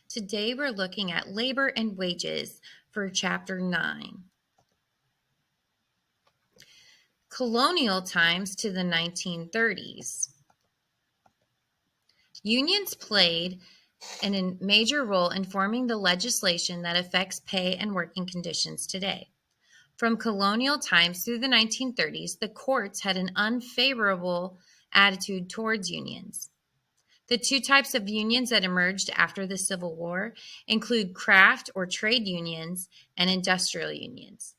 Today we're looking at labor and wages for Chapter 9. Colonial times to the 1930s. Unions played a major role in forming the legislation that affects pay and working conditions today. From colonial times through the 1930s, the courts had an unfavorable attitude towards unions. The two types of unions that emerged after the Civil War include craft or trade unions and industrial unions.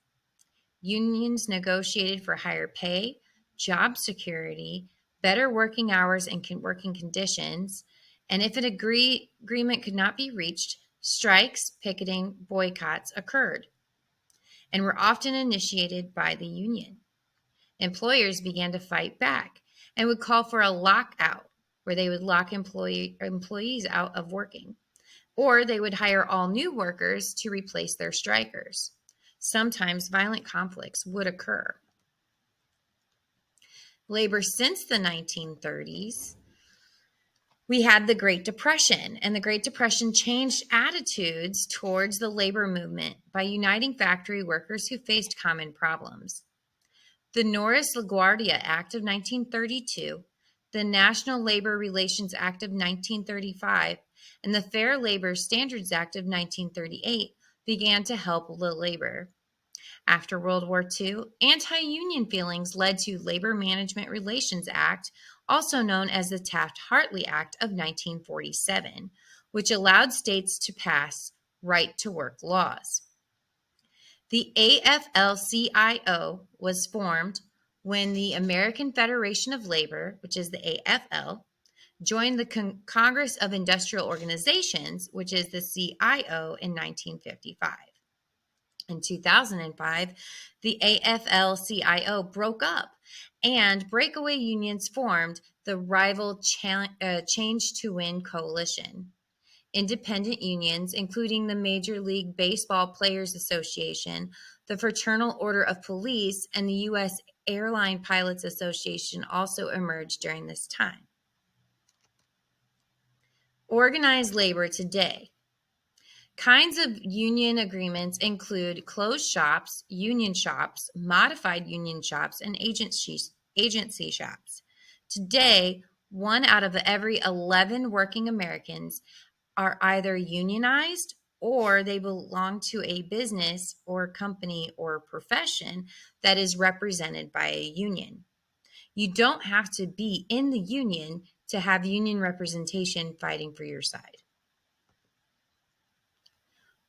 Unions negotiated for higher pay, job security, better working hours and working conditions, and if an agreement could not be reached, strikes, picketing, boycotts occurred and were often initiated by the union. Employers began to fight back and would call for a lockout, where they would lock employees out of working, or they would hire all new workers to replace their strikers. Sometimes violent conflicts would occur. Labor since the 1930s, we had the Great Depression, and the Great Depression changed attitudes towards the labor movement by uniting factory workers who faced common problems. The Norris LaGuardia Act of 1932, the National Labor Relations Act of 1935, and the Fair Labor Standards Act of 1938 began to help the labor. After World War II, anti-union feelings led to Labor Management Relations Act, also known as the Taft-Hartley Act of 1947, which allowed states to pass right-to-work laws. The AFL-CIO was formed when the American Federation of Labor, which is the AFL, joined the Congress of Industrial Organizations, which is the CIO, in 1955. In 2005, the AFL-CIO broke up and breakaway unions formed the rival Change to Win coalition. Independent unions, including the Major League Baseball Players Association, the Fraternal Order of Police, and the U.S. Airline Pilots Association also emerged during this time. Organized labor today. Kinds of union agreements include closed shops, union shops, modified union shops, and agency shops. Today, 1 out of every 11 working Americans are either unionized or they belong to a business or company or profession that is represented by a union. You don't have to be in the union to have union representation fighting for your side.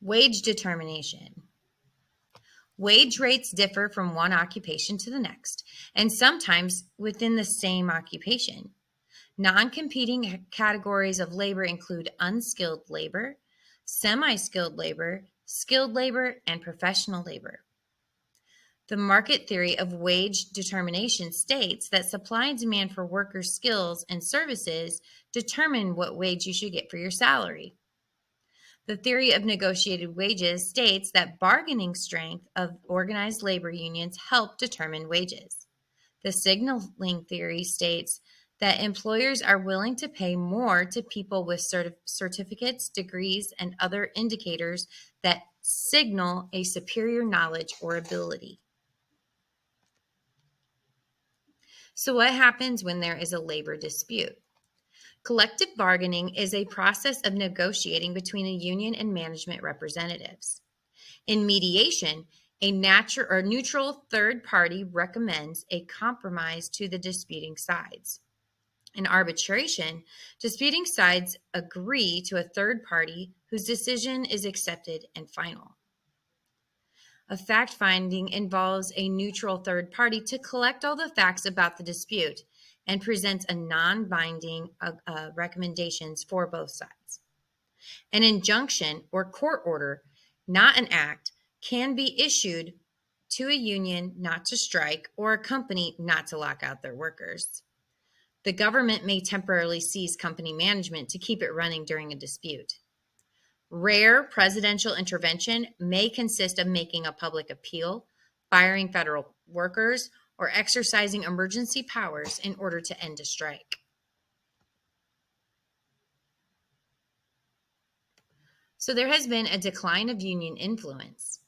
Wage determination. Wage rates differ from one occupation to the next, and sometimes within the same occupation. Non-competing categories of labor include unskilled labor, semi-skilled labor, skilled labor, and professional labor. The market theory of wage determination states that supply and demand for workers' skills and services determine what wage you should get for your salary. The theory of negotiated wages states that bargaining strength of organized labor unions help determine wages. The signaling theory states that employers are willing to pay more to people with certificates, degrees, and other indicators that signal a superior knowledge or ability. So what happens when there is a labor dispute? Collective bargaining is a process of negotiating between a union and management representatives. In mediation, a neutral third party recommends a compromise to the disputing sides. In arbitration, disputing sides agree to a third party whose decision is accepted and final. A fact finding involves a neutral third party to collect all the facts about the dispute and presents a non-binding recommendations for both sides. An injunction or court order, not an act, can be issued to a union not to strike or a company not to lock out their workers. The government may temporarily seize company management to keep it running during a dispute. Rare presidential intervention may consist of making a public appeal, firing federal workers, or exercising emergency powers in order to end a strike. So there has been a decline of union influence.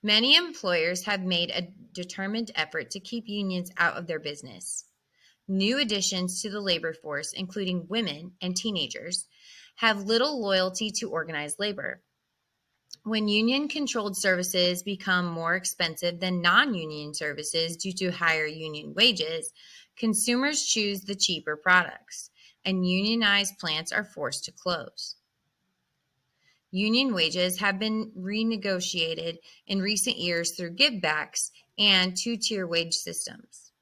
Many employers have made a determined effort to keep unions out of their business. New additions to the labor force, including women and teenagers, have little loyalty to organized labor. When union-controlled services become more expensive than non-union services due to higher union wages, consumers choose the cheaper products, and unionized plants are forced to close. Union wages have been renegotiated in recent years through givebacks and two-tier wage systems.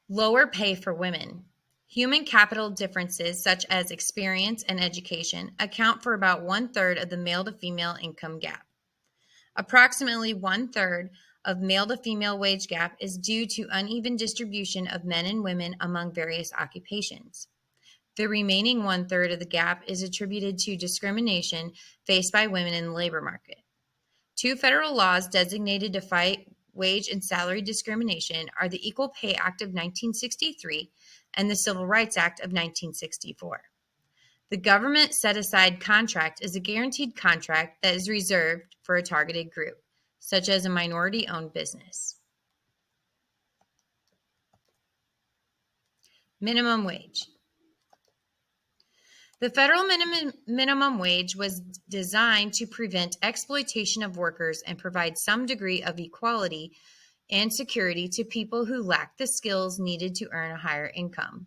Lower pay for women. Human capital differences such as experience and education account for about 1/3 of the male to female income gap. Approximately 1/3 of male to female wage gap is due to uneven distribution of men and women among various occupations. The remaining 1/3 of the gap is attributed to discrimination faced by women in the labor market. Two federal laws designated to fight wage and salary discrimination are the Equal Pay Act of 1963 and the Civil Rights Act of 1964. The government set-aside contract is a guaranteed contract that is reserved for a targeted group, such as a minority-owned business. Minimum wage. The federal minimum wage was designed to prevent exploitation of workers and provide some degree of equality and security to people who lack the skills needed to earn a higher income.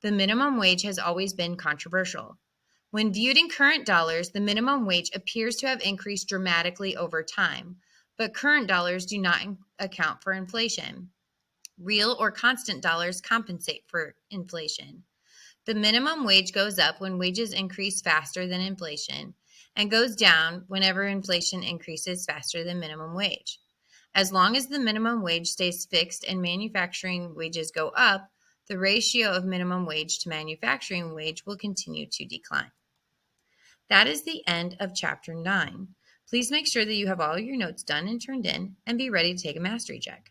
The minimum wage has always been controversial. When viewed in current dollars, the minimum wage appears to have increased dramatically over time, but current dollars do not account for inflation. Real or constant dollars compensate for inflation. The minimum wage goes up when wages increase faster than inflation and goes down whenever inflation increases faster than minimum wage. As long as the minimum wage stays fixed and manufacturing wages go up, the ratio of minimum wage to manufacturing wage will continue to decline. That is the end of Chapter 9. Please make sure that you have all your notes done and turned in and be ready to take a mastery check.